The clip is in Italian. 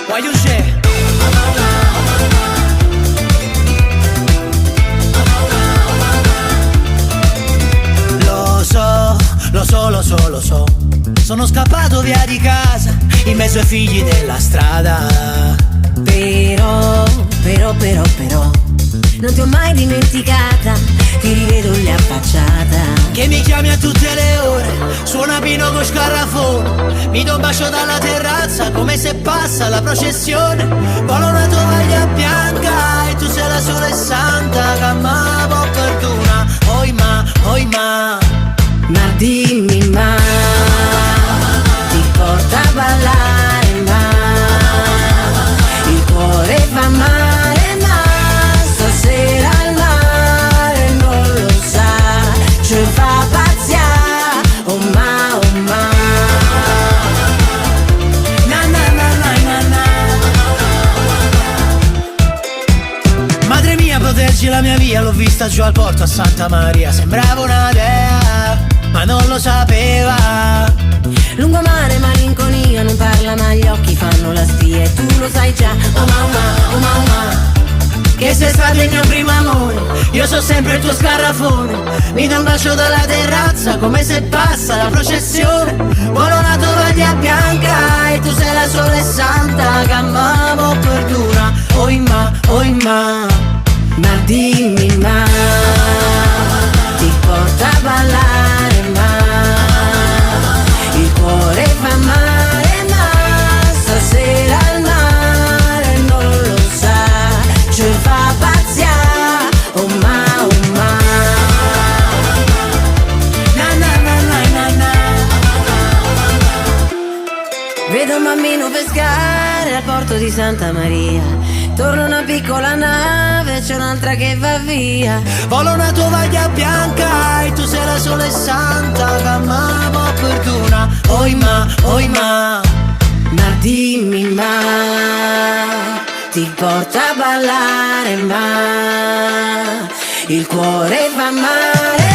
Voglio uscire. Lo so, sono scappato via di casa in mezzo ai figli della strada. Però non ti ho mai dimenticata, ti rivedo lì affacciata. Che mi chiami a tutte le ore, suona Pino con scarrafone. Mi do un bacio dalla terrazza come se passa la processione. Volo una tovaglia bianca e tu sei la sola e santa che ma può perdona. Oi ma dimmi ma ti porta a ballare ma il cuore fa male ma stasera al mare non lo sa, ci fa pazziare oh ma na na na na na na. Madre mia proteggi la mia via, l'ho vista giù al porto a Santa Maria, sembrava una dea ma non lo sapeva. Lungomare, malinconia, non parla ma gli occhi fanno la spia e tu lo sai già, oh mamma, che sei stato il mio primo amore, io so sempre il tuo scarrafone. Mi do un bacio dalla terrazza come se passa la processione. Vuole una tovaglia bianca e tu sei la sola e santa che amavo perdura. Oi ma dimmi ma ti porta a ballare ma il cuore fa male ma stasera al mare non lo sa, ci fa pazziare oh ma na na na na na. Vedo un bambino pescare al porto di Santa Maria, torna una piccola nave, c'è un'altra che va via. Vola una tovaglia bianca e tu sei la sola e santa che amavo perdona. Oi ma dimmi ma ti porta a ballare ma il cuore fa male